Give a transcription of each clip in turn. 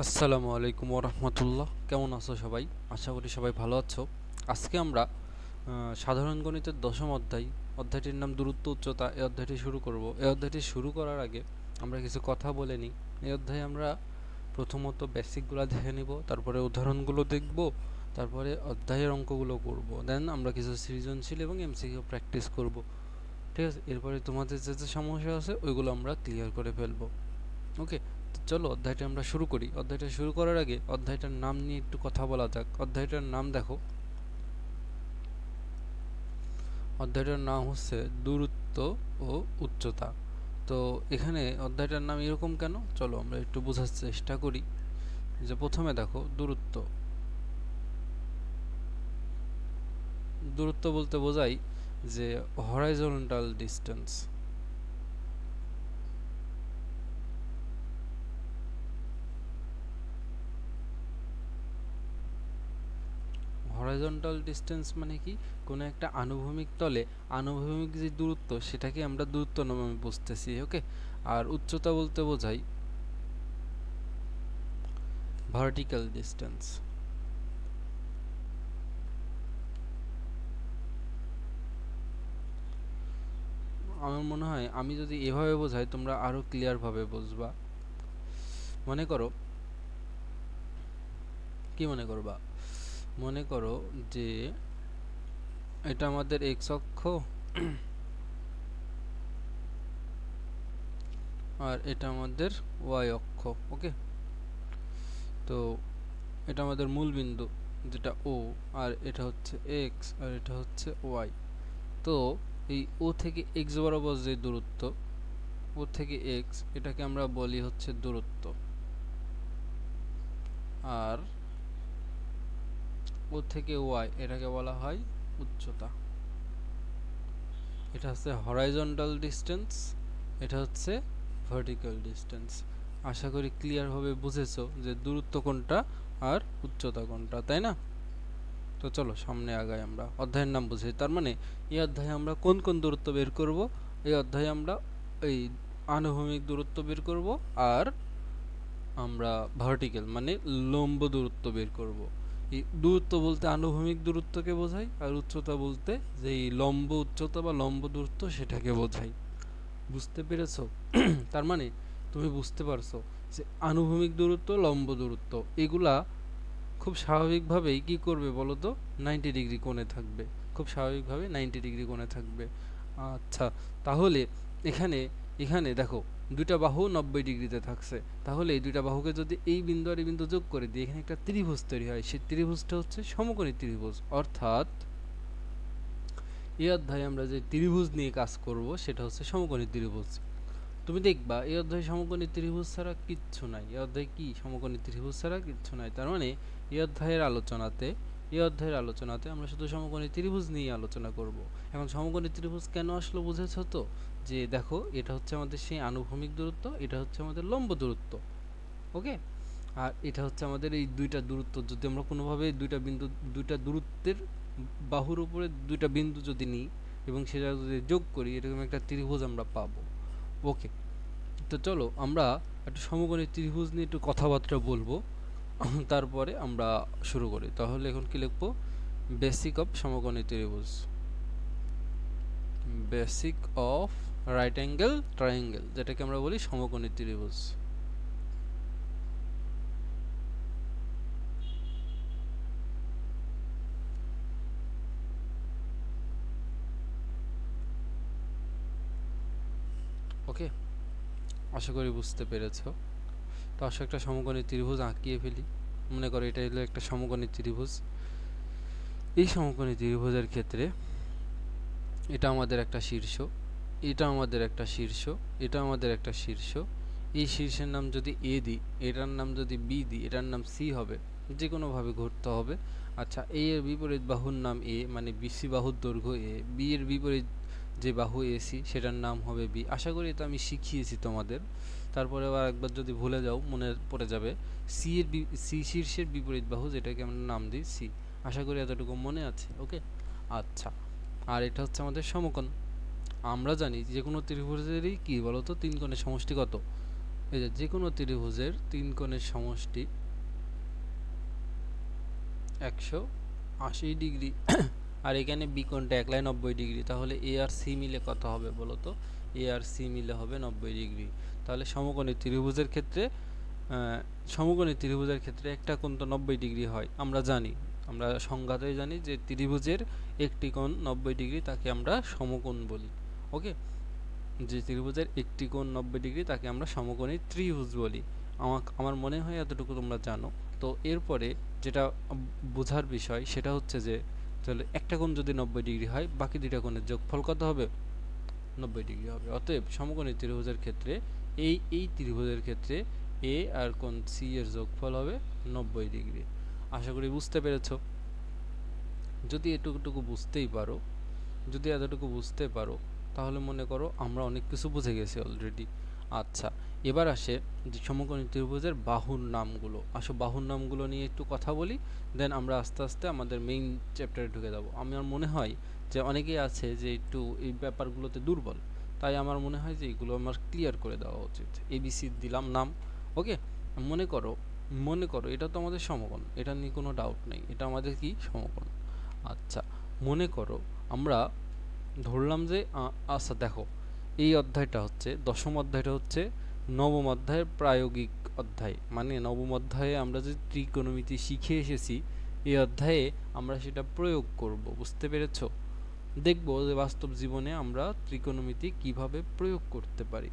আসসালামু আলাইকুম ওরহমতুল্লাহ। কেমন আছো সবাই? আশা করি সবাই ভালো আছো। আজকে আমরা সাধারণ গণিতের দশম অধ্যায়টির নাম দূরত্ব উচ্চতা। এই অধ্যায়টি শুরু করব। এই অধ্যায়টি শুরু করার আগে আমরা কিছু কথা বলে নিই। এই অধ্যায়ে আমরা প্রথমত বেসিকগুলো দেখে নিব, তারপরে উদাহরণগুলো দেখব, তারপরে অধ্যায়ের অঙ্কগুলো করব, দেন আমরা কিছু সৃজনশীল এবং এমসিকিউ প্র্যাকটিস করব। ঠিক আছে, এরপরে তোমাদের যে যে সমস্যা আছে ওইগুলো আমরা ক্লিয়ার করে ফেলবো। ওকে, তো চলো অধ্যায়টা আমরা শুরু করি। অধ্যায়টা শুরু করার আগে অধ্যায়টার নাম নিয়ে একটু কথা বলা যাক। অধ্যায়টার নাম দেখো, অধ্যায়টার নাম হচ্ছে দূরত্ব ও উচ্চতা। তো এখানে অধ্যায়টার নাম এরকম কেন, চলো আমরা একটু বোঝার চেষ্টা করি। যে প্রথমে দেখো দূরত্ব, দূরত্ব বলতে বোঝাই যে হরাইজন্টাল ডিস্টেন্স। হরাইজন্টাল ডিস্টেন্স মানে কি, কোনো একটা আনুভূমিক তলে আনুভূমিক যে দূরত্ব সেটাকে আমরা দূরত্ব নামে বুঝতেছি। ওকে, আর উচ্চতা বলতে বোঝাই ভার্টিক্যাল ডিস্টেন্স। আমার মনে হয় আমি যদি এভাবে বোঝাই তোমরা আরো ক্লিয়ার ভাবে বুঝবা। মনে করো, কি মনে করবা, মনে করো যে এটা আমাদের এক্স অক্ষ আর এটা আমাদের ওয়াই অক্ষ। ওকে, তো এটা আমাদের মূল বিন্দু যেটা ও, আর এটা হচ্ছে এক্স আর এটা হচ্ছে ওয়াই। তো এই ও থেকে এক্স বরাবর যে দূরত্ব, ও থেকে এক্স, এটাকে আমরা বলি হচ্ছে দূরত্ব। আর ও থেকে ওয়াই এটাকে বলা হয় উচ্চতা। এটা হচ্ছে হরাইজন্টাল ডিস্টেন্স, এটা হচ্ছে ভার্টিক্যাল ডিস্টেন্স। আশা করি ক্লিয়ার ভাবে বুঝেছো যে দূরত্ব কোনটা আর উচ্চতা কোনটা, তাই না? তো চলো সামনে আগাই, আমরা অধ্যায়ের নাম বুঝি। তার মানে এই অধ্যায়ে আমরা কোন কোন দূরত্ব বের করব? এই অধ্যায়ে আমরা এই আনুভূমিক দূরত্ব বের করব, আর আমরা ভার্টিক্যাল মানে লম্ব দূরত্ব বের করব। এই দূরত্ব বলতে আনুভূমিক দূরত্বকে বোঝায়, আর উচ্চতা বলতে যে এই লম্ব উচ্চতা বা লম্ব দূরত্ব সেটাকে বোঝায়। বুঝতে পেরেছো? তার মানে তুমি বুঝতে পারছো যে আনুভূমিক দূরত্ব, লম্ব দূরত্ব এগুলা খুব স্বাভাবিকভাবেই কি করবে বলো তো, 90 ডিগ্রি কোণে থাকবে। খুব স্বাভাবিকভাবে 90 ডিগ্রি কোণে থাকবে। আচ্ছা, তাহলে এখানে এখানে দেখো দুইটা বাহু 90 ডিগ্রিতে থাকছে। তাহলে এই দুইটা বাহুকে যদি এই বিন্দু আর এই বিন্দু যোগ করে দিই, এখানে একটা ত্রিভুজ তৈরি হয়। সেই ত্রিভুজটা হচ্ছে সমকোণী ত্রিভুজ। অর্থাৎ এই অধ্যায়ে আমরা যে ত্রিভুজ নিয়ে কাজ করব সেটা হচ্ছে সমকোণী ত্রিভুজ। তুমি দেখবা এই অধ্যায়ে সমকোণী ত্রিভুজ ছাড়া কিচ্ছু নাই। এই অধ্যায়ে কি সমকোণী ত্রিভুজ ছাড়া কিচ্ছু নাই। তার মানে এই অধ্যায়ের আলোচনাতে আমরা শুধু সমকোণী ত্রিভুজ নিয়ে আলোচনা করব। এখন সমকোণী ত্রিভুজ কেন আসলো বুঝেছো তো? যে দেখো এটা হচ্ছে আমাদের সেই আনুভূমিক দূরত্ব, এটা হচ্ছে আমাদের লম্ব দূরত্ব। ওকে, আর এটা হচ্ছে আমাদের এই দুইটা দূরত্ব, যদি আমরা কোনোভাবে দুইটা দূরত্বের বাহুর উপরে দুইটা বিন্দু যদি নিই এবং সেটা যদি যোগ করি, এরকম একটা ত্রিভুজ আমরা পাবো। ওকে, তো চলো আমরা একটা সমকোণী ত্রিভুজ নিয়ে একটু কথাবার্তা বলবো। তারপরে আমরা শুরু করি। তাহলে এখন কি লিখবো? বেসিক অফ সমকোণী ত্রিভুজ, basic of right angle triangle, যেটাকে আমরা বলি সমকোণী ত্রিভুজ। ওকে, আশা করি বুঝতে পেরেছো। তো আসলে একটা সমকোণী ত্রিভুজ আঁকিয়ে ফেলি। মনে করো এটা হলো একটা সমকোণী ত্রিভুজ। এই সমকোণী ত্রিভুজের ক্ষেত্রে এটা আমাদের একটা শীর্ষ, এটা আমাদের একটা শীর্ষ, এটা আমাদের একটা শীর্ষ। এই শীর্ষের নাম যদি এ দিই, এটার নাম যদি বি দিই, এটার নাম সি হবে। যে কোনোভাবে ঘুরতে হবে। আচ্ছা, এ এর বিপরীত বাহুর নাম এ, মানে বিসি বাহুর দৈর্ঘ্য এ। বি এর বিপরীত যে বাহু এসি সেটার নাম হবে বি। আশা করি এটা আমি শিখিয়েছি তোমাদের। তারপরে আবার একবার যদি ভুলে যাও মনে পড়ে যাবে। সি শীর্ষের বিপরীত বাহু, যেটাকে আমরা নাম দিই সি। আশা করি এতটুকু মনে আছে। ওকে, আচ্ছা, আর এটা হচ্ছে আমাদের সমকোণ। আমরা জানি যে কোনো ত্রিভুজেরই কি বলতো, তিন কোণের সমষ্টি কত? এই যে কোনো ত্রিভুজের তিন কোণের সমষ্টি 180 ডিগ্রি আর এখানে বি কোণটা একলাই 90 ডিগ্রি, তাহলে এ আর সি মিলে কত হবে বলো তো? এ আর সি মিলে হবে 90 ডিগ্রি। তাহলে সমকোণী ত্রিভুজের ক্ষেত্রে একটা কোণ তো 90 ডিগ্রি হয়, আমরা জানি, আমরা সংজ্ঞাতেই জানি যে ত্রিভুজের একটি কোণ 90 ডিগ্রি, তাকে আমরা সমকোণ বলি। ওকে, যে ত্রিভুজের একটি কোণ 90 ডিগ্রি তাকে আমরা সমকোণী ত্রিভুজ বলি। আমার মনে হয় এতটুকু তোমরা জানো। তো এরপরে যেটা বোঝার বিষয় সেটা হচ্ছে যে তাহলে একটা কোণ যদি 90 ডিগ্রি হয়, বাকি দুইটা কোণের যোগফল কত হবে? 90 ডিগ্রি হবে। অতএব সমকোণী ত্রিভুজের ক্ষেত্রে এই ত্রিভুজের ক্ষেত্রে এ আর কোণ সি এর যোগফল হবে 90 ডিগ্রি। আশা করি বুঝতে পেরেছো। যদি এতটুকু বুঝতে পারো তাহলে মনে করো আমরা অনেক কিছু বুঝে গেছি অলরেডি। আচ্ছা, এবার আসে যে সমকোণী ত্রিভুজের বাহুর নামগুলো। বাহুর নামগুলো নিয়ে একটু কথা বলি, দেন আমরা আস্তে আস্তে আমাদের মেইন চ্যাপ্টারে ঢুকে যাব। আমার মনে হয় যে অনেকেই আছে যে একটু এই ব্যাপারগুলোতে দুর্বল, তাই আমার মনে হয় যে এগুলো আমার ক্লিয়ার করে দেওয়া উচিত। এবিসি দিলাম নাম। ওকে, মনে করো এটা তো আমাদের সমকোণ, এটা নিয়ে কোনো ডাউট নেই, এটা আমাদের কি সমকোণ। আচ্ছা, মনে করো আমরা ধরলাম যে আচ্ছা দেখো, এই অধ্যায়টা হচ্ছে দশম অধ্যায়টা হচ্ছে নবম অধ্যায়ের প্রায়োগিক অধ্যায়। মানে নবম অধ্যায়ে আমরা যে ত্রিকোণমিতি শিখে এসেছি, এই অধ্যায়ে আমরা সেটা প্রয়োগ করব। বুঝতে পেরেছো? দেখব যে বাস্তব জীবনে আমরা ত্রিকোণমিতি কিভাবে প্রয়োগ করতে পারি।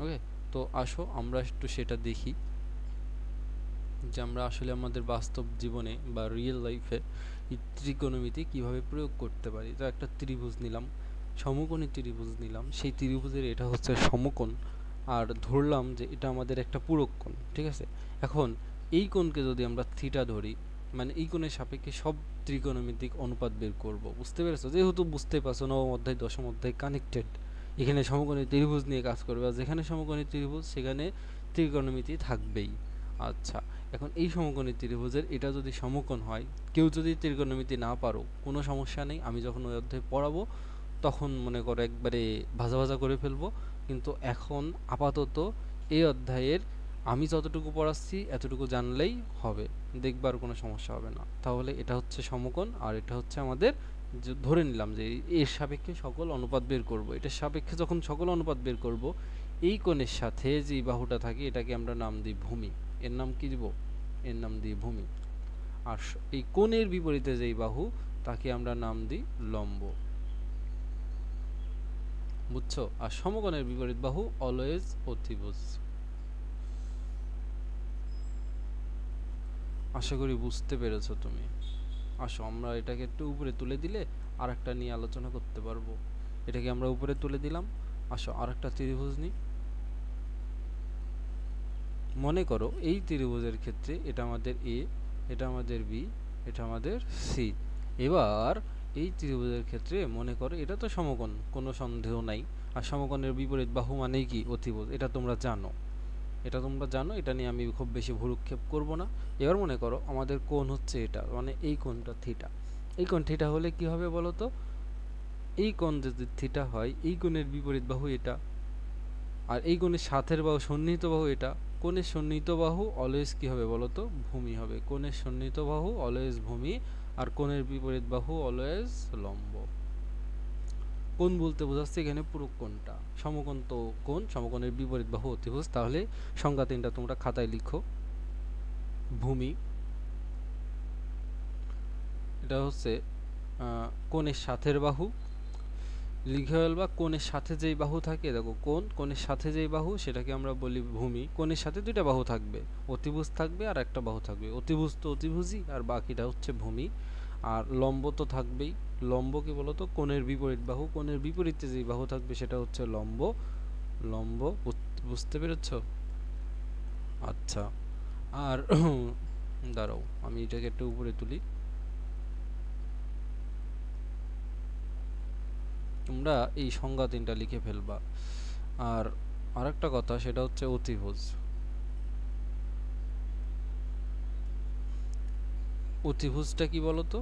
ওকে, তো আসো আমরা একটু সেটা দেখি যে আমরা আসলে আমাদের বাস্তব জীবনে বা রিয়েল লাইফে এই ত্রিকোণমিতি কিভাবে প্রয়োগ করতে পারি। তো একটা ত্রিভুজ নিলাম, সমকোণী ত্রিভুজ নিলাম, সেই ত্রিভুজের এটা হচ্ছে সমকোণ, আর ধরলাম যে এটা আমাদের একটা পূরক কোণ। ঠিক আছে, এখন এই কোণকে যদি আমরা থিটা ধরি, মানে এই কোণের সাপেক্ষে সব ত্রিকোণমিতিক অনুপাত বের করব। বুঝতে পেরেছো? যেহেতু বুঝতে পারছো নবম অধ্যায় দশম অধ্যায় কানেক্টেড, এখানে সমকোণী ত্রিভুজ নিয়ে কাজ করবে, আর যেখানে সমকোণী ত্রিভুজ সেখানে ত্রিকোণমিতি থাকবেই। আচ্ছা, এখন এই সমকোণী ত্রিভুজের এটা যদি সমকোণ হয়, কেউ যদি ত্রিকোণমিতি না পারো কোনো সমস্যা নেই, আমি যখন ওই অধ্যায় পড়াবো তখন মনে করো একবারে ভাজা ভাজা করে ফেলবো। কিন্তু এখন আপাতত এই অধ্যায়ের আমি যতটুকু পড়াচ্ছি এতটুকু জানলেই হবে, দেখবার কোনো সমস্যা হবে না। তাহলে এটা হচ্ছে সমকোণ, আর এটা হচ্ছে আমাদের যে ধরে নিলাম যে এর সাপেক্ষে সকল অনুপাত বের করব। এটার সাপেক্ষে যখন সকল অনুপাত বের করব, এই কোণের সাথে যে বাহুটা থাকে এটাকে আমরা নাম দিই ভূমি। এর নাম কি দিব? এর নাম দিই ভূমি। আর এই কোণের বিপরীতে যেই বাহু তাকে আমরা নাম দিই লম্ব। বুঝছো? আর সমকোণের বিপরীত বাহু অলওয়েজ অতিভুজ। আশা করি বুঝতে পেরেছো তুমি। আসো আমরা এটাকে একটু উপরে তুলে দিলে আর একটা নিয়ে আলোচনা করতে পারবো। এটাকে আমরা উপরে তুলে দিলাম। আসো আর একটা ত্রিভুজ নিই। মনে করো এই ত্রিভুজের ক্ষেত্রে এটা আমাদের এ, এটা আমাদের বি, এটা আমাদের সি। এবার এই ত্রিভুজের ক্ষেত্রে মনে করো এটা তো সমকোণ, কোনো সন্দেহ নাই। আর সমকোণের বিপরীত বাহু মানেই কি? অতিভুজ। এটা তোমরা জানো, এটা নিয়ে আমি খুব বেশি ভ্রুক্ষেপ করব না। এবার মনে করো আমাদের কোণ হচ্ছে এটা, মানে এই কোণটা থিটা। এই কোণ থিটা হলে কি হবে বলো তো? এই কোণ যদি থিটা হয়, এই কোণের বিপরীত বাহু এটা, আর এই কোণের সাথের বাহু সন্নিহিত বাহু এটা। কোণের সন্নিহিত বাহু অলওয়েজ কি হবে বলো তো? ভূমি হবে। কোণের সন্নিহিত বাহু অলওয়েজ ভূমি, আর কোণের বিপরীত বাহু অলওয়েজ লম্ব। কোণ বলতে বোঝাচ্ছে এখানে পুরো কোণটা। সমকোণ তো কোণ, সমকোণের বিপরীত বাহু অতিভুজ। তাহলে সংজ্ঞা তিনটা তোমরা খাতায় লিখো। ভূমি, এটা হচ্ছে কোণের সাথের বাহু। লিখে ফেলবা কোণের সাথে যেই বাহু থাকে, দেখো কোণের সাথে যেই বাহু সেটাকে আমরা বলি ভূমি। কোণের সাথে দুইটা বাহু থাকবে, অতিভুজ থাকবে আর একটা বাহু থাকবে। অতিভুজ তো অতিভুজই, আর বাকিটা হচ্ছে ভূমি। আর লম্ব তো থাকবেই। লম্ব কি বলতো? কোণের বিপরীত বাহু। কোণের বিপরীতে যেই বাহু থাকবে সেটা হচ্ছে লম্ব। লম্ব, বুঝতে পেরেছো? আচ্ছা, আর দাঁড়াও আমি এটাকে একটু উপরে তুলি। তোমরা এই সংজ্ঞা তিনটা লিখে ফেলবা। আর আরেকটা কথা সেটা হচ্ছে অতিভুজ। অতিভুজটা কি বলতো?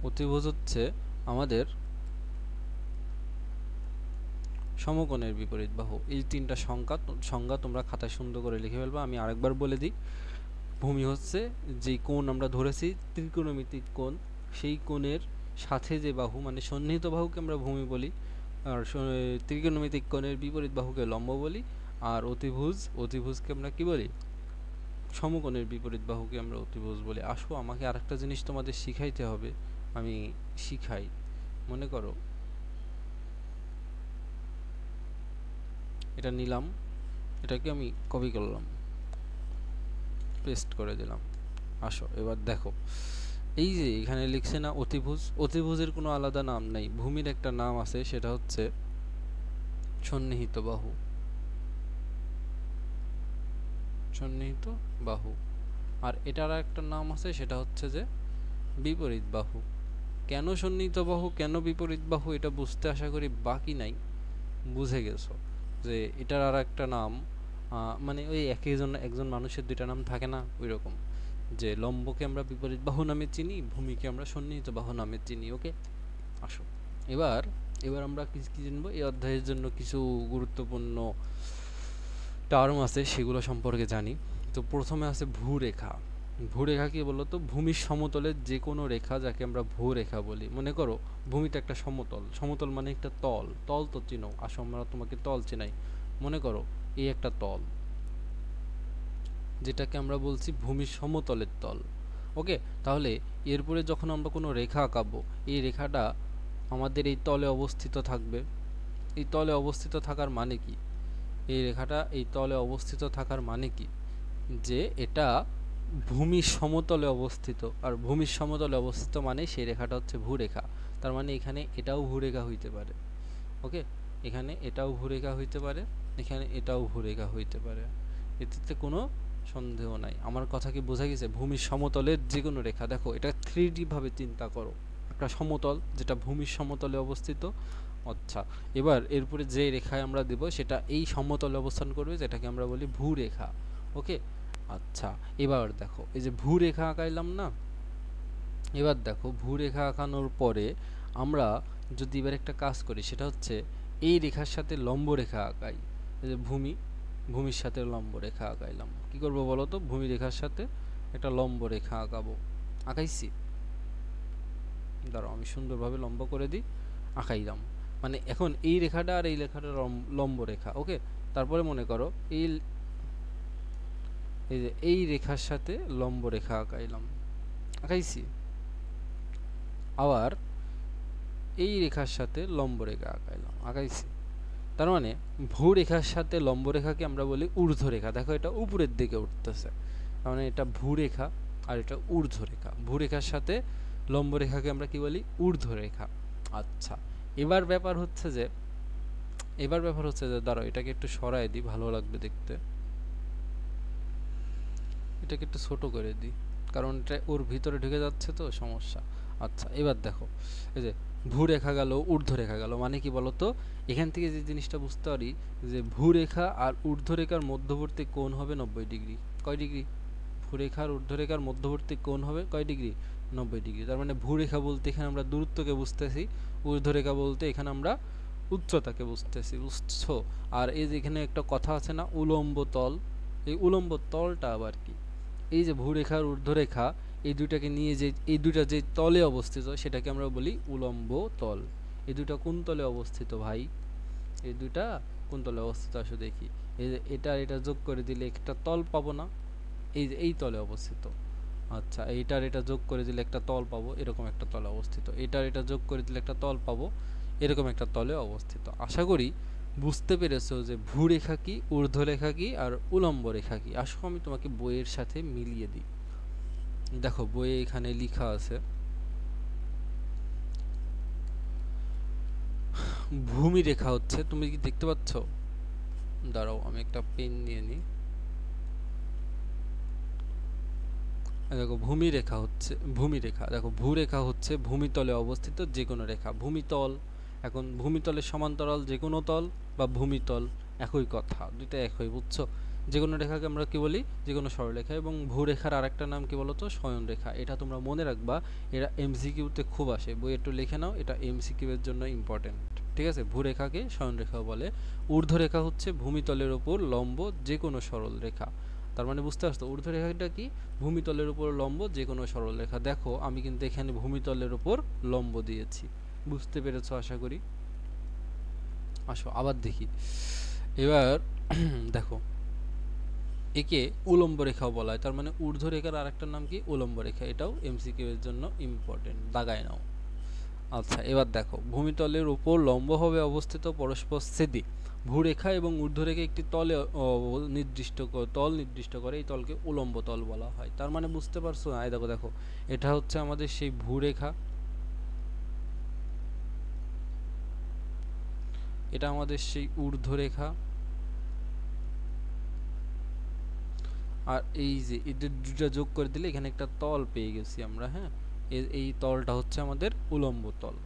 অতিভুজ হচ্ছে আমাদের সমকোণের বিপরীত বাহু। এই তিনটা সংজ্ঞা তোমরা খাতায় সুন্দর করে লিখে ফেলবা। আমি আরেকবার বলে দিই, ভূমি হচ্ছে যে কোণ আমরা ধরেছি ত্রিকোণমিতিক কোণ, সেই কোণের সাথে যে বাহু মানে সন্নিহিত বাহুকে আমরা ভূমি বলি, আর ত্রিকোণমিতিক কোণের বিপরীত বাহুকে লম্ব বলি, আর অতিভুজকে আমরা কি বলি? সমকোণের বিপরীত বাহুকে আমরা অতিভুজ বলি। আসো আমাকে আরেকটা জিনিস তোমাদের শিখাইতে হবে, আমি শিখাই। মনে করো এটা নিলাম, এটাকে আমি কপি করলাম, পেস্ট করে দিলাম। আসো এবার দেখো, এই যে এখানে লিখছে না অতিভুজ, অতিভুজের কোনো আলাদা নাম নাই, ভূমির একটা নাম আছে, সেটা হচ্ছে সন্নিহিত বাহু। সন্নিহিত বাহু। আর এটার একটা নাম আছে, সেটা হচ্ছে যে বিপরীত বাহু। কেন সন্নিহিত বাহু, কেন বিপরীত বাহু, এটা বুঝতে আশা করি বাকি নাই, বুঝে গেছো যে এটার আর একটা নাম, মানে ওই একজন মানুষের দুইটা নাম থাকে না, ওই রকম, যে লম্বকে আমরা বিপরীত বাহু নামে চিনি, ভূমিকে আমরা সন্নিহিত বাহু নামে চিনি। ওকে, আসো এবার আমরা কি কি জানবো, এই অধ্যায়ের জন্য কিছু গুরুত্বপূর্ণ টার্ম আছে, সেগুলো সম্পর্কে জানি। তো প্রথমে আছে ভূরেখা। ভূরেখা কি বলতো? ভূমির সমতলের যে কোনো রেখা, যাকে আমরা ভূরেখা বলি। মনে করো ভূমিতে একটা সমতল, সমতল মানে একটা তল, তল তো চিনো, আসো আমরা তোমাকে তল চেনাই। মনে করো এই একটা তল, যেটাকে আমরা বলছি ভূমির সমতলের তল। ওকে, তাহলে এরপরে যখন আমরা কোনো রেখা আঁকাবো, এই রেখাটা আমাদের এই তলে অবস্থিত থাকবে। এই তলে অবস্থিত থাকার মানে কি? এই রেখাটা এই তলে অবস্থিত থাকার মানে কি? যে এটা ভূমির সমতলে অবস্থিত, আর ভূমির সমতলে অবস্থিত মানে সেই রেখাটা হচ্ছে ভূরেখা। তার মানে এখানে এটাও ভূরেখা হইতে পারে। ওকে, এখানে এটাও ভূরেখা হইতে পারে, এখানে এটাও ভূরেখা হইতে পারে, এতে কোনো সন্দেহ নাই। আমার কথা কি বোঝা গেছে? ভূমির সমতলের যে কোনো রেখা, দেখো এটা 3D ভাবে চিন্তা করো, একটা সমতল যেটা ভূমির সমতলে অবস্থিত। আচ্ছা, এবার এরপরে যে রেখায় আমরা দেব সেটা এই সমতলে অবস্থান করবে, যেটাকে আমরা বলি ভূরেখা। ওকে, আচ্ছা এবার দেখো এই যে ভূরেখা আঁকাইলাম না, এবার দেখো ভূরেখা আঁকানোর পরে আমরা যদি এবার একটা কাজ করি, সেটা হচ্ছে এই রেখার সাথে লম্ব রেখা আঁকাই। এই যে ভূমির সাথে লম্ব রেখা আঁকাইলাম, কি করব বলো তো? ভূমি রেখার সাথে একটা লম্ব রেখা আঁকাবো। আঁকাইছি, দাঁড়াও আমি সুন্দরভাবে লম্ব করে দিই, আঁকাইলাম। মানে এখন এই রেখাটা আর এই রেখাটা লম্ব রেখা। ওকে, তারপরে মনে করো এই যে এই রেখার সাথে লম্ব রেখা আঁকাইলাম, আঁকাইছি। আবার এই রেখার সাথে লম্ব রেখা আঁকাইলাম, আঁকাইছি। তার মানে ভূরেখার সাথে লম্ব রেখাকে আমরা বলি ঊর্ধ্বরেখা। দেখো এটা উপরের দিকে উঠতেছে, তার মানে এটা ভূরেখা আর এটা ঊর্ধ্বরেখা। ভূরেখার সাথে লম্ব রেখাকে আমরা কি বলি? ঊর্ধ্বরেখা। আচ্ছা, এবার ব্যাপার হচ্ছে যে দাঁড়াও এটাকে একটু সরায় দিই, ভালো লাগবে দেখতে। এটাকে একটু ছোট করে দিই, কারণ এটা ওর ভিতরে ঢুকে যাচ্ছে তো, সমস্যা। আচ্ছা এবার দেখো, এই যে ভূরেখা গেল, ঊর্ধ্বরেখা গেল, মানে কি বলতো? এখান থেকে যে জিনিসটা বুঝতে পারি যে ভূরেখা আর ঊর্ধ্বরেখার মধ্যবর্তী কোণ হবে 90 ডিগ্রি। কয় ডিগ্রি? ভূরেখা আর ঊর্ধ্বরেখার মধ্যবর্তী কোণ হবে কয় ডিগ্রি? 90 ডিগ্রি। তার মানে ভূরেখা বলতে এখানে আমরা দূরত্বকে বুঝতেছি, ঊর্ধ্বরেখা বলতে এখানে আমরা উচ্চতাকে বুঝতেছি, বুঝছো? আর এই যে এখানে একটা কথা আছে না, উলম্ব তল, এই উলম্ব তলটা আবার কি? এই যে ভূরেখা আর ঊর্ধ্বরেখা, এই দুইটাকে নিয়ে যে এই দুইটা যে তলে অবস্থিত, সেটাকে আমরা বলি উলম্ব তল। এই দুইটা কোন তলে অবস্থিত ভাই? এই দুইটা কোন তলে অবস্থিত আসো দেখি। এই যে এটা যোগ করে দিলে একটা তল পাবো না? এই যে এই তলে অবস্থিত। আচ্ছা, এটা যোগ করে দিলে একটা তল পাবো, এরকম একটা তলে অবস্থিত। এটা যোগ করে দিলে একটা তল পাবো, এরকম একটা তলে অবস্থিত। আশা করি বুঝতে পেরেছো যে ভূরেখা কি, ঊর্ধ্বরেখা কি, আর উলম্ব রেখা কি। আসো আমি তোমাকে বইয়ের সাথে মিলিয়ে দিই। দেখো বইয়ে এখানে লেখা আছে ভূমি রেখা হচ্ছে, তুমি কি দেখতে পাচ্ছ? দাঁড়াও আমি একটা পেন নিয়ে নিই। দেখো ভূমিরেখা, দেখো ভূরেখা হচ্ছে ভূমিতলে অবস্থিত যে কোনো রেখা। ভূমিতল, এখন ভূমিতলের সমান্তরাল যে কোনো তল বা ভূমিতল, একই কথা, দুইটা একই, বুঝছো? যে কোনো রেখাকে আমরা কি বলি? যে কোনো সরলরেখা। এবং ভূরেখার আরেকটা নাম কি বলতো? শয়নরেখা। এটা তোমরা মনে রাখবা, এটা এমসিকিউতে খুব আসে, বই একটু লিখে নাও, এটা এমসিকিউ এর জন্য ইম্পর্টেন্ট। ঠিক আছে, ভূরেখাকে শয়নরেখা বলে। ঊর্ধ্বরেখা হচ্ছে ভূমিতলের উপর লম্ব যে কোনো সরল রেখা। তার মানে বুঝতে পারছো ঊর্ধ্বরেখাটা কি? ভূমিতলের উপর লম্ব যে কোনো সরল রেখা। দেখো আমি কিন্তু এখানে ভূমিতলের উপর লম্ব দিয়েছি, বুঝতে পেরেছো আশা করি। আসো আবার দেখি এবার দেখো একে উলম্ব রেখাও বলা হয়। তার মানে ঊর্ধ্বরেখার আরেকটা নাম কি? উলম্ব রেখা। এটাও এমসিকিউ এর জন্য ইম্পর্টেন্ট, দাগায় নাও। আচ্ছা এবার দেখো ভূমিতলের উপর লম্বভাবে অবস্থিত পরস্পর ছেদী ভূরেখা এবং ঊর্ধ্বরেখা একটি তলে তল নির্দিষ্ট করে, এই তলকে উলম্ব তল বলা হয়। তার মানে বুঝতে পারছো? এই দেখো দেখো এটা হচ্ছে আমাদের সেই ভূরেখা, এটা আমাদের সেই ঊর্ধ্বরেখা, আর এই যে এদের দুটো যোগ করে দিলে এখানে একটা তল পেয়ে গেছি আমরা। হ্যাঁ, এই তলটা হচ্ছে আমাদের উলম্ব তল।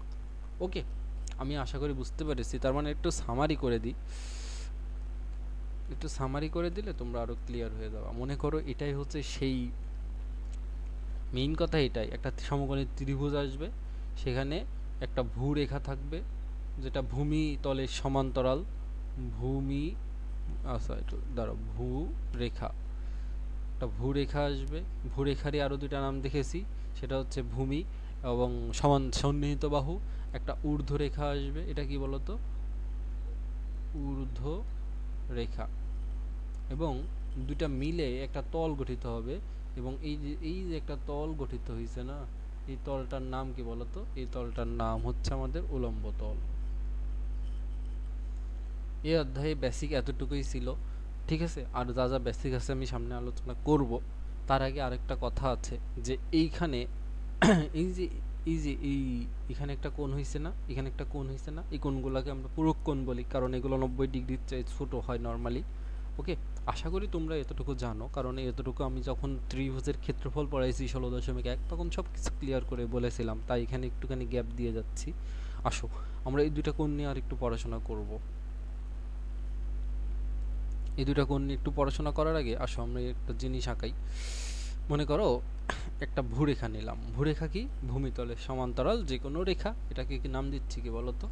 ওকে, আমি আশা করি বুঝতে পেরেছি। তার মানে একটু সামারি করে দিই, একটু সামারি করে দিলে তোমরা আরো ক্লিয়ার হয়ে যাবে। মনে করো এটাই হচ্ছে সেই মেইন কথা, এটাই একটা সমকোণী ত্রিভুজ আসবে, সেখানে একটা ভূরেখা থাকবে যেটা ভূমি তলের সমান্তরাল। ভূমি আচ্ছা একটু দাঁড়াও, ভূরেখা, একটা ভূরেখা আসবে। ভূরেখারই আরো দুইটা নাম দেখেছি, সেটা হচ্ছে ভূমি এবং সন্নিহিত বাহু। একটা ঊর্ধ্বরেখা আসবে, এটা কি বলতো? ঊর্ধ্ব রেখা। এবং দুইটা মিলে একটা তল গঠিত হবে, এবং এই যে একটা তল গঠিত হয়েছে না, এই তলটার নাম কি বলতো? এই তলটার নাম হচ্ছে আমাদের উলম্ব তল। এই অধ্যায়ে বেসিক এতটুকুই ছিল, ঠিক আছে। আর যা যা বেসিক আছে আমি সামনে আলোচনা করব। তার আগে আরেকটা কথা আছে, যে এইখানে এই যে এখানে একটা কোণ হয়েছে না, এখানে একটা কোণ হয়েছে না, এই কোণগুলোকে আমরা পূরক কোণ বলি, কারণ এগুলো 90 ডিগ্রির চেয়ে ছোট হয় নরমালি। ওকে, আশা করি তোমরা এতটুকু জানো, কারণ এতটুকু আমি যখন ত্রিভুজের ক্ষেত্রফল পড়াইছি 16.1 তখন সব কিছু ক্লিয়ার করে বলেছিলাম, তাই এখানে একটুখানি গ্যাপ দিয়ে যাচ্ছি। আসো আমরা এই দুইটা কোণ নিয়ে আর একটু পড়াশোনা করব। এই দুইটা কোণ নিয়ে একটু পড়াশোনা করার আগে আসো আমরা একটা জিনিস আঁকাই। মনে করো একটা ভূরেখা নিলাম। ভূরেখা কি? ভূমিতলের সমান্তরাল যে কোনো রেখা। এটাকে কি নাম দিচ্ছি কি বলতো?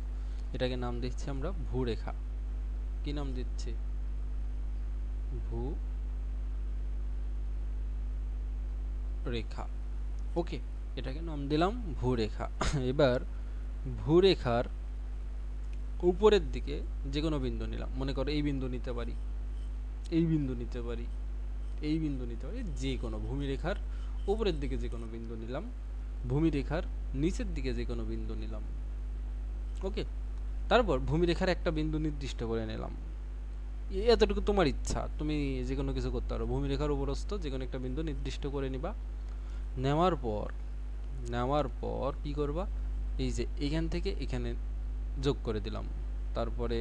এটাকে নাম দিচ্ছি আমরা ভূরেখা। কি নাম দিচ্ছি? ভূরেখা। ওকে, এটাকে নাম দিলাম ভূরেখা। এবার ভূরেখার উপরের দিকে যে কোনো বিন্দু নিলাম। মনে করো এই বিন্দু নিতে পারি, এই বিন্দু নিতে পারি, এই বিন্দু নিতে পারি, যে কোনো ভূমিরেখার উপরের দিকে যে কোনো বিন্দু নিলাম, ভূমিরেখার নিচের দিকে যে কোনো বিন্দু নিলাম। ওকে, তারপর ভূমিরেখার একটা বিন্দু নির্দিষ্ট করে নিলাম। এতটুকু তোমার ইচ্ছা, তুমি যে কোনো কিছু করতে পারো। ভূমিরেখার উপরস্থ যে কোনো একটা বিন্দু নির্দিষ্ট করে নিবা। নেওয়ার পর কি করবা? এই যে এখান থেকে এখানে যোগ করে দিলাম, তারপরে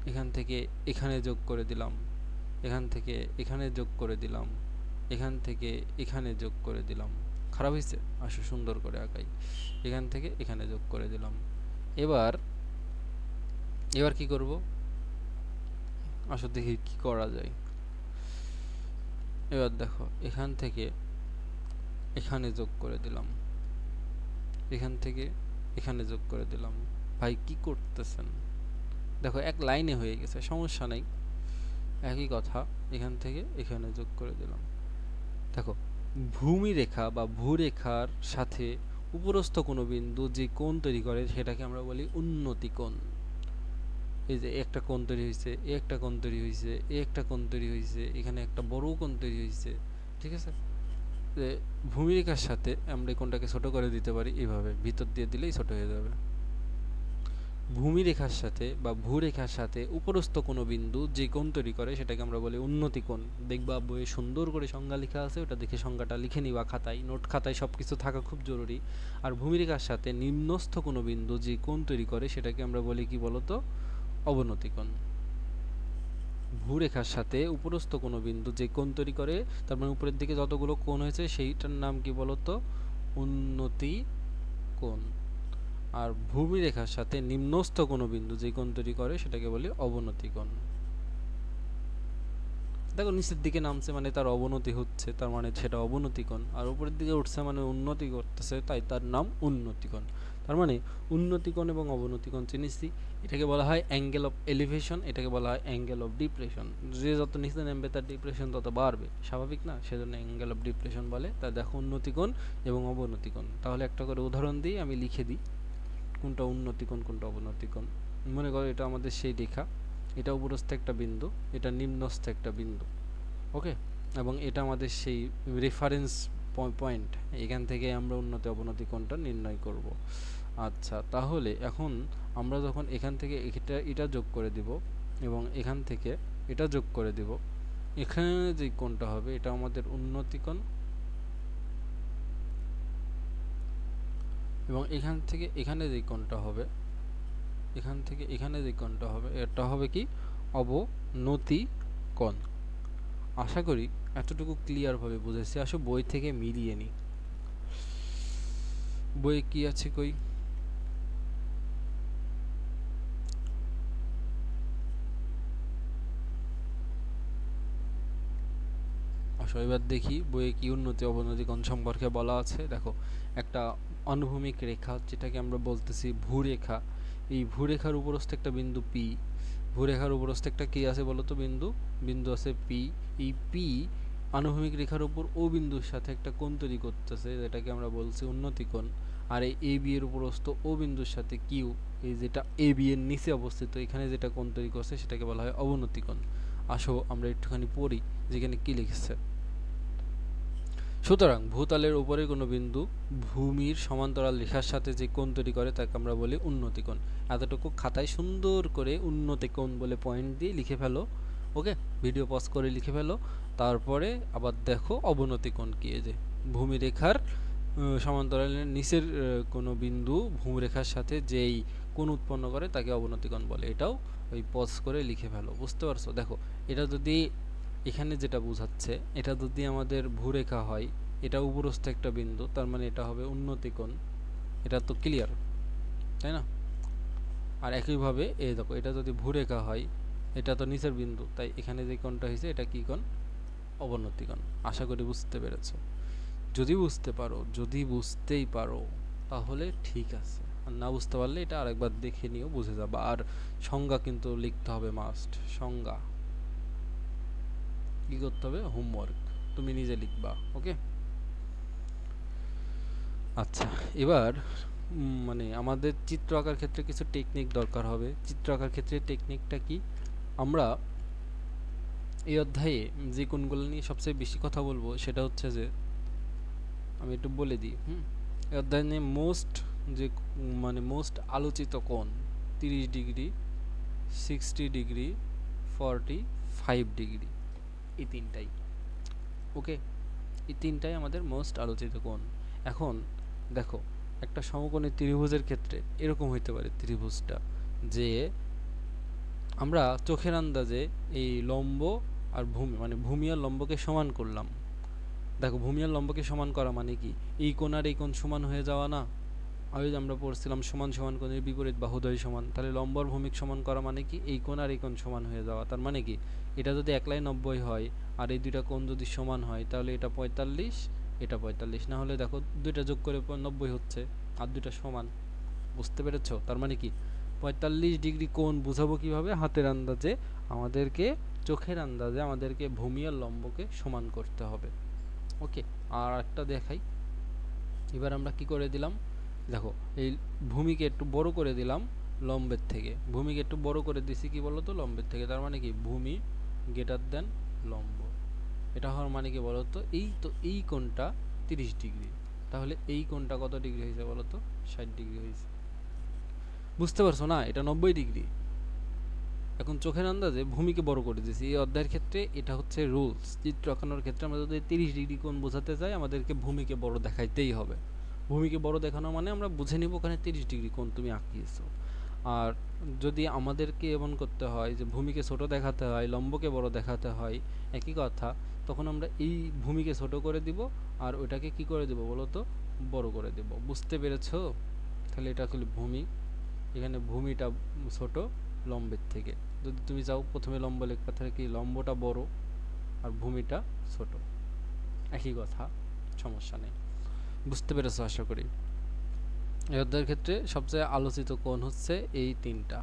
এখান থেকে এখানে যোগ করে দিলাম, এখান থেকে এখানে যোগ করে দিলাম, এখান থেকে এখানে যোগ করে দিলাম। খারাপ হয়েছে? আসো সুন্দর করে আঁকাই। এখান থেকে এখানে যোগ করে দিলাম। এবার এবার কি করব? আসো দেখি কি করা যায়। এবার দেখো এখান থেকে এখানে যোগ করে দিলাম, এখান থেকে এখানে যোগ করে দিলাম। ভাই কি করতেছেন? দেখো এক লাইনে হয়ে গেছে, সমস্যা নাই। একই কথা, এখান থেকে এখানে যোগ করে দিলাম। দেখো ভূমিরেখা বা ভূরেখার সাথে উপরস্থ কোনো বিন্দু যে কোণ তৈরি করে সেটাকে আমরা বলি উন্নতি কোণ। এই যে একটা কোণ তৈরি হয়েছে, একটা কোণ তৈরি হয়েছে, একটা কোণ তৈরি হয়েছে, এখানে একটা বড় কোণ তৈরি হয়েছে, ঠিক আছে। যে ভূমিরেখার সাথে আমরা এই কোণটাকে ছোট করে দিতে পারি, এইভাবে ভিতর দিয়ে দিলেই ছোট হয়ে যাবে। ভূমিরেখার সাথে বা ভূরেখার সাথে উপরস্থ কোনো বিন্দু যে কোণ তৈরি করে সেটাকে আমরা বলি উন্নতি কোণ। দেখবা বইয়ে সুন্দর করে সংজ্ঞা লেখা আছে, ওটা দেখে সংজ্ঞাটা লিখে নিবা খাতায়, নোট খাতায় সব কিছু থাকা খুব জরুরি। আর ভূমিরেখার সাথে নিম্নস্থ কোনো বিন্দু যে কোণ তৈরি করে সেটাকে আমরা বলি কি বলতো? অবনতি কোণ। ভূরেখার সাথে উপরস্থ কোনো বিন্দু যে কোণ তৈরি করে, তার মানে উপরের দিকে যতগুলো কোণ হয়েছে সেইটার নাম কি বলতো? উন্নতি কোণ। আর ভূমিরেখার সাথে নিম্নস্থ কোনো বিন্দু যে কোণ তৈরি করে সেটাকে বলি অবনতি কোণ। দেখো নিচের দিকে নামছে মানে তার অবনতি হচ্ছে, তার মানে সেটা অবনতি কোণ। আর উপরের দিকে উঠছে মানে উন্নতি করতেছে, তাই তার নাম উন্নতি কোণ। তার মানে উন্নতি কোণ এবং অবনতি কোণ চিনিছি, এটাকে বলা হয় অ্যাঙ্গেল অফ এলিভেশন, এটাকে বলা হয় অ্যাঙ্গেল অফ ডিপ্রেশন। যে যত নিচে নামবে তার ডিপ্রেশন তত বাড়বে, স্বাভাবিক না? সেজন্য অ্যাঙ্গেল অফ ডিপ্রেশন বলে। তা দেখো উন্নতি কোণ এবং অবনতি কোণ, তাহলে একটা করে উদাহরণ দিই, আমি লিখে দিই কোনটা উন্নতি কোণ কোনটা অবনতি কোণ। মনে করো এটা আমাদের সেই রেখা, এটা উপরস্থ একটা বিন্দু, এটা নিম্নস্থ একটা বিন্দু, ওকে, এবং এটা আমাদের সেই রেফারেন্স পয়েন্ট, এখান থেকে আমরা উন্নতি অবনতি কোণটা নির্ণয় করব। আচ্ছা, তাহলে এখন আমরা যখন এখান থেকে এটা যোগ করে দিব এবং এখান থেকে এটা যোগ করে দিব, এখানে যে কোণটা হবে এটা আমাদের উন্নতি কোণ, এবং এখান থেকে এখানে যে কোণটা হবে, এখান থেকে এখানে যে কোণটা হবে এটা হবে কি অবনতি কোণ। আশা করি এতটুকু ক্লিয়ার ভাবে বুঝেছি। আসো বই থেকে মিলিয়ে নিই, বইয়ে কি আছে কই। আসো এবার দেখি বইয়ে কি উন্নতি অবনতি কোণ সম্পর্কে বলা আছে। দেখো একটা অনুভূমিক রেখা, যেটাকে আমরা বলতেছি ভূরেখা, এই ভূরেখার উপরস্থ একটা বিন্দু পি, ভূরেখার উপরস্থ একটা কি আছে বলো তো বিন্দু, বিন্দু আছে পি। এই পি আনুভূমিক রেখার উপর ও বিন্দুর সাথে একটা কোণ তৈরি করতেছে, যেটাকে আমরা বলছি উন্নতি কোণ। আর এই এ বি এর উপরস্থ ও বিন্দুর সাথে কিউ, এই যেটা এ বি এর নিচে অবস্থিত, এখানে যেটা কোণ তৈরি করছে সেটাকে বলা হয় অবনতি কোণ। আসো আমরা একটুখানি পড়ি যেখানে কি লিখেছে। সুতরাং ভূতলের উপরে কোনো বিন্দু ভূমির সমান্তরাল রেখার সাথে যে কোণ তৈরি করে তাকে আমরা বলি উন্নতি কোণ। এতটুকু খাতায় সুন্দর করে উন্নতি কোণ বলে পয়েন্ট দিয়ে লিখে ফেলো, ওকে, ভিডিও পজ করে লিখে ফেলো। তারপরে আবার দেখো অবনতি কোণ কি, এই যে ভূমিরেখার সমান্তরালের নিচের কোনো বিন্দু ভূমিরেখার সাথে যেই কোণ উৎপন্ন করে তাকে অবনতি কোণ বলে, এটাও ওই পজ করে লিখে ফেলো, বুঝতে পারছো? দেখো এটা যদি এখানে যেটা বোঝাচ্ছে, এটা যদি আমাদের ভূরেখা হয়, এটা উপরস্থ একটা বিন্দু, তার মানে এটা হবে উন্নতি কোণ, এটা তো ক্লিয়ার, তাই না? আর একইভাবে এই দেখো এটা যদি ভূরেখা হয়, এটা তো নিচের বিন্দু, তাই এখানে যে কোণটা হয়েছে এটা কি কোণ? অবনতি কোণ। আশা করি বুঝতে পেরেছো। যদি বুঝতে পারো, যদি বুঝতেই পারো তাহলে ঠিক আছে, আর না বুঝতে পারলে এটা আরেকবার দেখে নিও, বুঝে যাবা। আর সংজ্ঞা কিন্তু লিখতে হবে মাস্ট, সংজ্ঞা কি করতে হবে, হোমওয়ার্ক তুমি নিজে লিখবা, ওকে। আচ্ছা, এবার মানে আমাদের চিত্র আঁকার ক্ষেত্রে কিছু টেকনিক দরকার হবে। চিত্র আঁকার ক্ষেত্রে টেকনিকটা কি, আমরা এই অধ্যায়ে যে কোণগুলো নিয়ে সবচেয়ে বেশি কথা বলবো সেটা হচ্ছে যে, আমি একটু বলে দিই, এই অধ্যায় নিয়ে যে মানে মোস্ট আলোচিত কোণ 30 ডিগ্রি, 60 ডিগ্রি, 45 ডিগ্রি, এই তিনটাই, ওকে, এই তিনটাই আমাদের মোস্ট আলোচিত কোণ। এখন দেখো একটা সমকোণী ত্রিভুজের ক্ষেত্রে এরকম হইতে পারে ত্রিভুজটা, যে আমরা চোখের আন্দাজে এই লম্ব আর ভূমি, মানে ভূমি আর লম্বকে সমান করলাম। দেখো ভূমি আর লম্বকে সমান করা মানে কি, এই কোণ আর এই কোণ সমান হয়ে যাওয়া না? আগে আমরা পড়ছিলাম সমান সমান কোণের বিপরীত বাহুদ্বয় সমান, তাহলে লম্ব আর ভূমিক সমান করা মানে কি, এই কোণ আর এই কোণ সমান হয়ে যাওয়া। তার মানে কি, এটা যদি একলাই 90 হয় আর এই দুইটা কোণ যদি সমান হয়, তাহলে এটা 45, এটা 45, না হলে দেখো দুইটা যোগ করে 90 হচ্ছে আর দুইটা সমান, বুঝতে পেরেছো? তার মানে কি 45 ডিগ্রি কোণ বুঝাবো কিভাবে, হাতের আন্দাজে আমাদেরকে, চোখের আন্দাজে আমাদেরকে ভূমি আর লম্বকে সমান করতে হবে, ওকে। আর একটা দেখাই, এবার আমরা কি করে দিলাম, দেখো এই ভূমিকে একটু বড় করে দিলাম লম্বের থেকে, ভূমিকে একটু বড় করে দিছি কি বলতো, লম্বের থেকে। তার মানে কি ভূমি গ্রেটার দেন লম্ব, এটা হওয়ার মানে কি বলতো, এই তো এই কোণটা 30 ডিগ্রি, তাহলে এই কোণটা কত ডিগ্রি হয়েছে বলতো, 60 ডিগ্রি হয়েছে, বুঝতে পারছো না? এটা 90 ডিগ্রি। এখন চোখের আন্দাজে ভূমিকে বড় করে দিয়েছি, এই অধ্যায়ের ক্ষেত্রে এটা হচ্ছে রুলস। চিত্র আঁকানোর ক্ষেত্রে আমরা যদি 30 ডিগ্রি কোণ বোঝাতে চাই, আমাদেরকে ভূমিকে বড় দেখাইতেই হবে। ভূমিকে বড় দেখানো মানে আমরা বুঝে নিব ওখানে 30 ডিগ্রি কোণ তুমি আঁকিয়েছো। আর যদি আমাদেরকে এমন করতে হয় যে ভূমিকে ছোট দেখাতে হয়, লম্বকে বড় দেখাতে হয়, একই কথা, তখন আমরা এই ভূমিকে ছোট করে দিব আর ওইটাকে কি করে দিব বলো তো, বড় করে দেব। বুঝতে পেরেছো? তাহলে এটা হলো ভূমি, এখানে ভূমিটা ছোট লম্বের থেকে। যদি তুমি চাও প্রথমে লম্ব লিখবা, তাহলে কি লম্বটা বড় আর ভূমিটা ছোট, একই কথা, সমস্যা নেই। বুঝতে পেরেছো আশা করি। এই অধ্যায়ের ক্ষেত্রে সবচেয়ে আলোচিত কোণ হচ্ছে এই তিনটা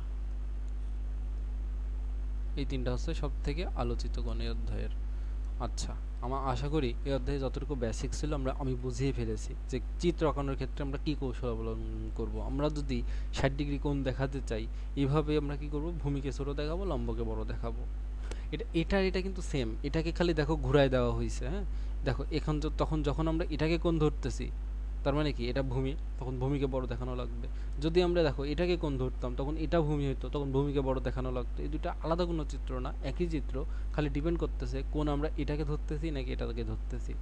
হচ্ছে সব থেকে আলোচিত কোণ এই অধ্যায়ের। আচ্ছা, আমার আশা করি এই অধ্যায়ে যতটুকু বেসিক ছিল আমি বুঝিয়ে ফেলেছি যে চিত্র আঁকানোর ক্ষেত্রে আমরা কি কৌশল অবলম্বন করব। আমরা যদি 60 ডিগ্রি কোণ দেখাতে চাই, এইভাবে আমরা কি করব, ভূমিকে ছোট দেখাবো, লম্বকে বড় দেখাবো। এটা কিন্তু সেম, এটাকে খালি দেখো ঘুরায় দেওয়া হয়েছে। হ্যাঁ, দেখো এখন তখন যখন আমরা এটাকে কোণ ধরতেছি, তার মানে কি এটা ভূমি, তখন ভূমিকে বড় দেখানো লাগবে। যদি আমরা দেখো এটাকে কোণ ধরতাম, তখন এটা ভূমি হতো, তখন ভূমিকে বড় দেখানো লাগতো। এই দুটো আলাদা কোনো চিত্র না, একই চিত্র, খালি ডিপেন্ড করতেছে কোন আমরা এটাকে ধরতেছি নাকি এটাকে ধরতেছি।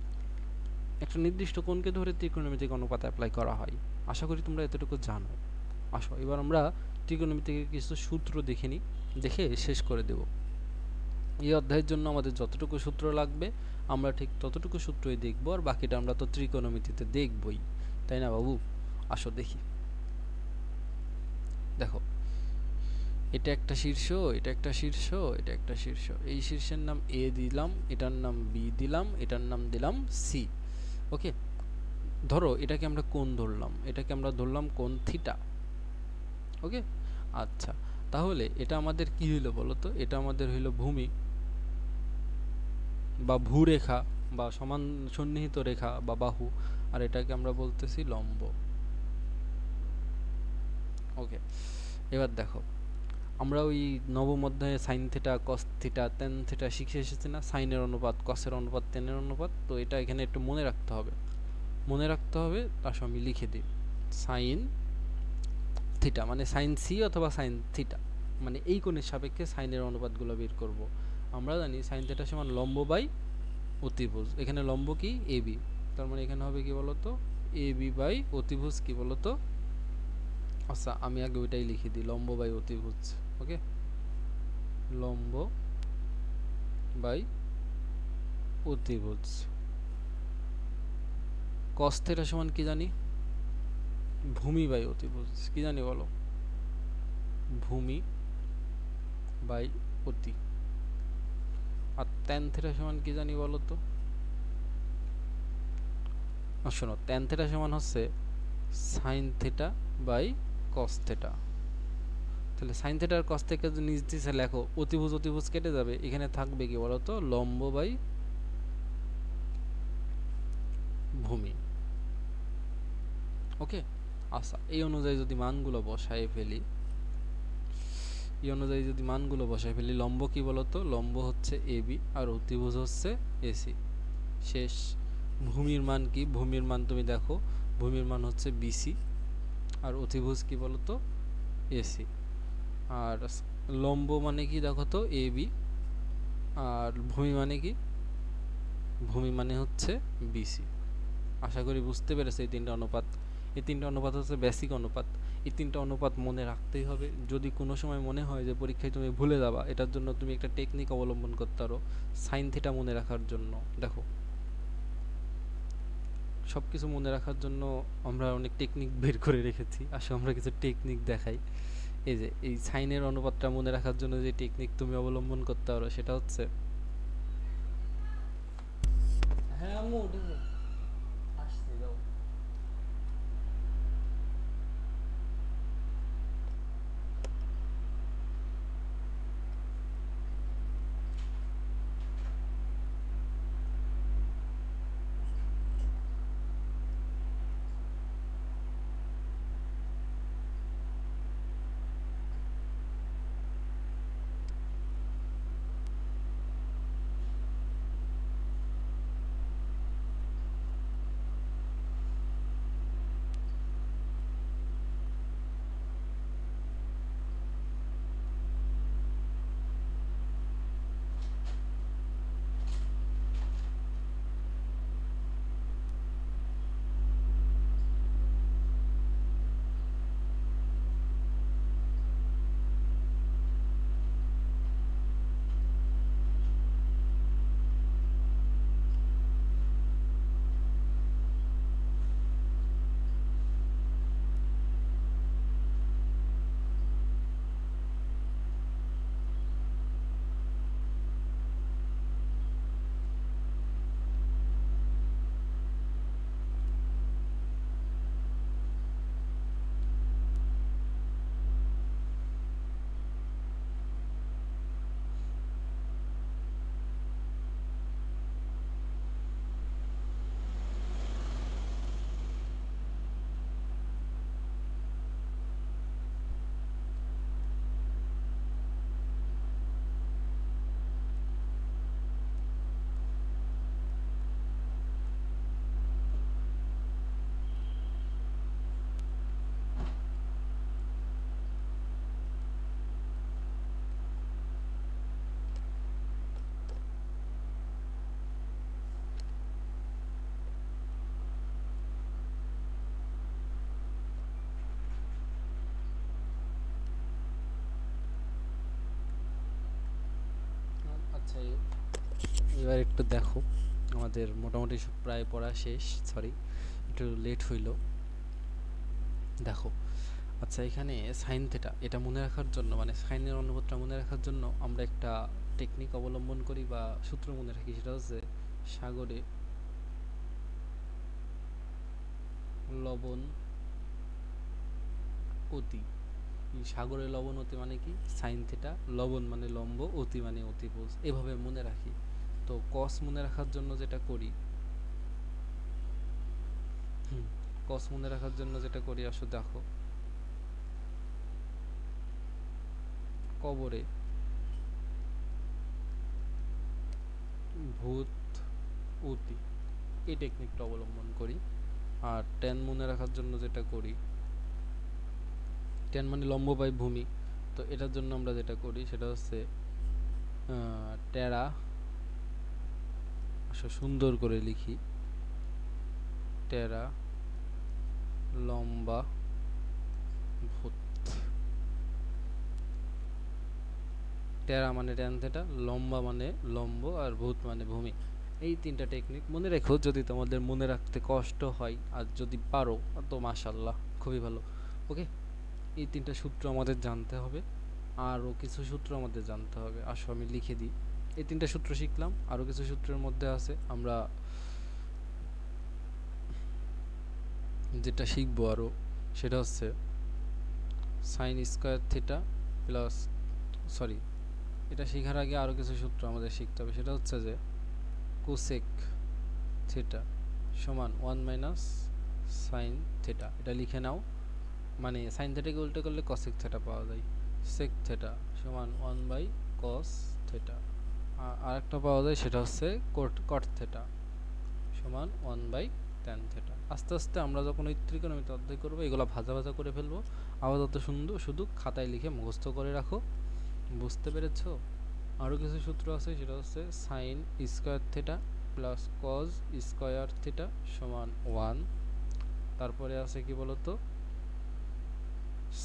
একটা নির্দিষ্ট কোণকে ধরে ত্রিকোণমিতিক অনুপাত অ্যাপ্লাই করা হয়। আশা করি তোমরা এতটুকু জানো। আসো এবার আমরা ত্রিকোণমিতিকের কিছু সূত্র দেখে নিই, দেখে শেষ করে দেব। এই অধ্যায়ের জন্য আমাদের যতটুকু সূত্র লাগবে আমরা ঠিক ততটুকু সূত্রই দেখব, আর বাকিটা আমরা তো ত্রিকোণমিতিতে দেখবই, তাই না বাবু? আসো দেখি। দেখো, এটা একটা শীর্ষ, এটা একটা শীর্ষ, এটা একটা শীর্ষ। এই শীর্ষের নাম এ দিলাম, এটার নাম বি দিলাম, এটার নাম দিলাম সি। ওকে, ধরো এটাকে আমরা কোণ ধরলাম, এটাকে আমরা ধরলাম কোণ থিটা। ওকে, আচ্ছা, তাহলে এটা আমাদের কি হইলো বলো তো? এটা আমাদের হইলো ভূমি বা ভূরেখা বা সমান সন্নিহিত রেখা বা বাহু, আর এটাকে আমরা বলতেছি লম্ব। ওকে, এবার দেখো, আমরা ওই নবম অধ্যায়ে sine theta, cos theta, tan theta শিখে এসেছি না? সাইনের অনুপাত, কসের অনুপাত, টেনের অনুপাত। তো এটা এখানে একটু মনে রাখতে হবে, মনে রাখতে হবে। তার সঙ্গে আমি লিখে দিই সাইন থিটা মানে সাইন সি অথবা সাইন থিটা, মানে এই কোণের সাপেক্ষে সাইনের অনুপাতগুলো বের করব। আমরা জানি সাইন থিটা সমান লম্ব বাই অতিভুজ। এখানে লম্ব কি? এ বি, তার মানে এখানে হবে কি বলতো? এ বি বাই অতিভুজ কি বলতো? আচ্ছা, আমি আগে ওইটাই লিখে দিই, লম্ব বাই অতিভুজ। ওকে, লম্ব বাই অতিভুজ। কস থিটা সমান কি জানি? ভূমি বাই অতিভুজ। কি জানি বলো? ভূমি বাই অতি। আর ট্যান থিটা সমান কি জানি বলো তো? শোনো, ট্যান থিটা সমান হচ্ছে sine theta by cos theta. তাহলে সাইন থিটা আর কস থিটা যদি নিজ দিকে লেখো, অতিভুজ অতিভুজ কেটে যাবে, এখানে থাকবে কি বলতো? লম্ব বাই ভূমি। ওকে, আচ্ছা, এই অনুযায়ী যদি মানগুলো বসায় ফেলি, লম্ব কি বলতো? লম্ব হচ্ছে এ বি আর অতিভুজ হচ্ছে এসি। শেষ। ভূমির মান কি? ভূমির মান তুমি দেখো, ভূমির মান হচ্ছে বিসি, আর অতিভুজ কি বলতো? এসি। আর লম্ব মানে কি দেখো তো? A B. আর ভূমি মানে কি? ভূমি মানে হচ্ছে বিসি। আশা করি বুঝতে পেরেছো এই তিনটা অনুপাত। এই তিনটা অনুপাত হচ্ছে বেসিক অনুপাত। এই তিনটা অনুপাত মনে রাখতেই হবে। যদি কোনো সময় মনে হয় যে পরীক্ষায় তুমি ভুলে যাবা, এটার জন্য তুমি একটা টেকনিক অবলম্বন করতে পারো সাইন থিটা মনে রাখার জন্য। দেখো, সব কিছু মনে রাখার জন্য আমরা অনেক টেকনিক বের করে রেখেছি, আসলে আমরা কিছু টেকনিক দেখাই। এই যে এই সাইনের অনুপাতটা মনে রাখার জন্য যে টেকনিক তুমি অবলম্বন করতে পারো সেটা হচ্ছে, হ্যাঁ আম্মু উঠেছে, আসছি দাও। এবার একটু দেখো, আমাদের মোটামুটি প্রায় পড়া শেষ, সরি একটু লেট হইল। দেখো, আচ্ছা এখানে সাইন থিটা, এটা মনে রাখার জন্য মানে সাইনের অনুপাতটা মনে রাখার জন্য আমরা একটা টেকনিক অবলম্বন করি বা সূত্র মনে রাখি, সেটা হচ্ছে সাগরে লবণ অতি। সাগরে লবণ অতি মানে কি? সাইন থিটা, লবণ মানে লম্ব, অতি মানে অতিভুজ, এভাবে মনে রাখি। তো কস মনে রাখার জন্য যেটা করি, কস মনে রাখার জন্য যেটা করি আসো দেখো, কবরে ভূত অতি, এই টেকনিকটা অবলম্বন করি। আর টেন মনে রাখার জন্য যেটা করি, টেন মানে লম্ব বাই ভূমি, তো এটার জন্য আমরা যেটা করি সেটা হচ্ছে টেরা, সুন্দর করে লিখি, টেরা লম্বা ভূত। টেরা মানে ট্যান থিটা, লম্বা মানে লম্ব, আর ভূত মানে ভূমি। এই তিনটা টেকনিক মনে রেখো, যদি তোমাদের মনে রাখতে কষ্ট হয় আর যদি পারো তো মাশাআল্লাহ, খুবই ভালো। ওকে, এই তিনটা সূত্র আমাদের জানতে হবে, আরও কিছু সূত্র আমাদের জানতে হবে। আসো আমি লিখে দিই। এই তিনটা সূত্র শিখলাম, আরও কিছু সূত্রের মধ্যে আছে আমরা যেটা শিখবো আরও, সেটা হচ্ছে sine square theta plus, sorry এটা শেখার আগে আরও কিছু সূত্র আমাদের শিখতে হবে। সেটা হচ্ছে যে কোসেক থিটা সমান 1 মাইনাস সাইন থিটা, এটা লিখে নাও। মানে সাইন থিটাকে উল্টে করলে কসেক থিটা পাওয়া যায়। সেক থিটা সমান 1 বাই কস থিটা। আর একটা পাওয়া যায় সেটা হচ্ছে কট থিটা সমান 1 বাই ট্যান থিটা। আস্তে আস্তে আমরা যখন ওই ত্রিকোণমিতি অধ্যায় করবো, এগুলো ভাজা ভাজা করে ফেলবো। আপাতত সুন্দর শুধু খাতায় লিখে মুখস্থ করে রাখো। বুঝতে পেরেছো? আরও কিছু সূত্র আছে, সেটা হচ্ছে sine square theta plus cos square theta সমান 1। তারপরে আছে কি বলতো,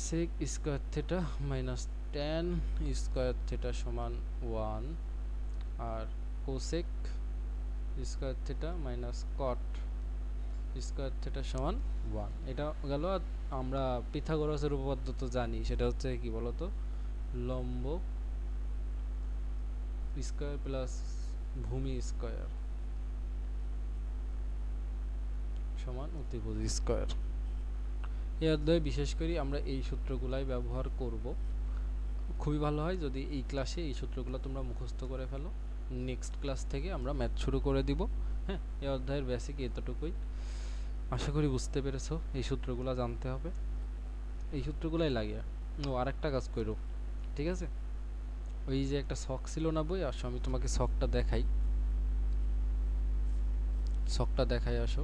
sec square theta minus tan square theta সমান 1, আর cosec square theta minus cot square theta সমান 1। এটা গেল। আমরা পিথাগোরাসের উপপাদ্য তো জানি, সেটা হচ্ছে কি বলতো, লম্ব স্কোয়ার প্লাস ভূমি স্কোয়ার সমান অতিভুজ স্কোয়ার। এই অধ্যায়ে বিশেষ করে আমরা এই সূত্রগুলাই ব্যবহার করব। খুবই ভালো হয় যদি এই ক্লাসে এই সূত্রগুলো তোমরা মুখস্থ করে ফেলো। নেক্সট ক্লাস থেকে আমরা ম্যাথ শুরু করে দিব। হ্যাঁ, এই অধ্যায়ের বেসিক এতটুকুই। আশা করি বুঝতে পেরেছো। এই সূত্রগুলো জানতে হবে, এই সূত্রগুলাই লাগে। ও আরেকটা কাজ করো, ঠিক আছে? ওই যে একটা শখ ছিল না বই, আসো আমি তোমাকে শখটা দেখাই, শখটা দেখাই। আসো,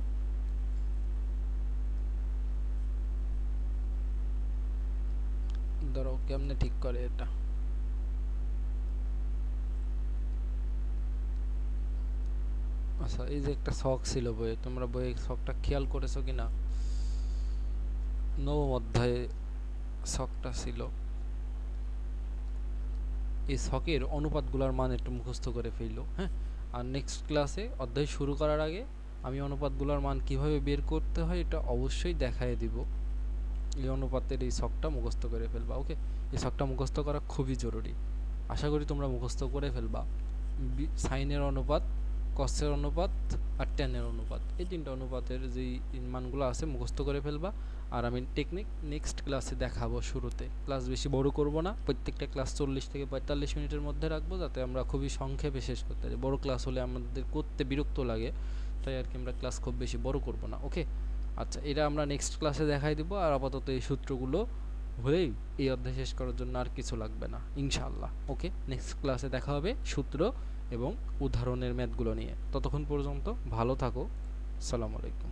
ধরো কেমনে ঠিক করে এটা। আচ্ছা, এই যে একটা শখ ছিল বইয়ে, তোমরা বইয়ে শখটা খেয়াল করেছো কিনা? নবম অধ্যায়ে শখটা ছিল। এই শখের অনুপাতগুলোর মান একটু মুখস্থ করে ফেললো। হ্যাঁ, আর নেক্সট ক্লাসে অধ্যায় শুরু করার আগে আমি অনুপাতগুলোর মান কিভাবে বের করতে হয় এটা অবশ্যই দেখায় দিব। এই অনুপাতের এই শখটা মুখস্থ করে ফেলবা। ওকে, এই শখটা মুখস্থ করা খুবই জরুরি। আশা করি তোমরা মুখস্থ করে ফেলবা। সাইনের অনুপাত, কসের অনুপাত আর ট্যানের অনুপাত, এই তিনটা অনুপাতের যেই মানগুলো আছে মুখস্থ করে ফেলবা। আর আমি টেকনিক নেক্সট ক্লাসে দেখাবো। শুরুতে ক্লাস বেশি বড় করব না, প্রত্যেকটা ক্লাস 40 থেকে 45 মিনিটের মধ্যে রাখবো, যাতে আমরা খুবই সংক্ষেপে শেষ করতে পারি। বড় ক্লাস হলে আমাদের করতে বিরক্ত লাগে, তাই আর কি আমরা ক্লাস খুব বেশি বড় করব না। ওকে, আচ্ছা, এটা আমরা নেক্সট ক্লাসে দেখাই দিব। আর আপাতত এই সূত্রগুলো হলেই এই অধ্যায় শেষ করার জন্য আর কিছু লাগবে না ইনশাআল্লাহ। ওকে, নেক্সট ক্লাসে দেখা হবে সূত্র এবং উদাহরণের ম্যাথগুলো নিয়ে। ততক্ষণ পর্যন্ত ভালো থাকো। আসসালামু আলাইকুম।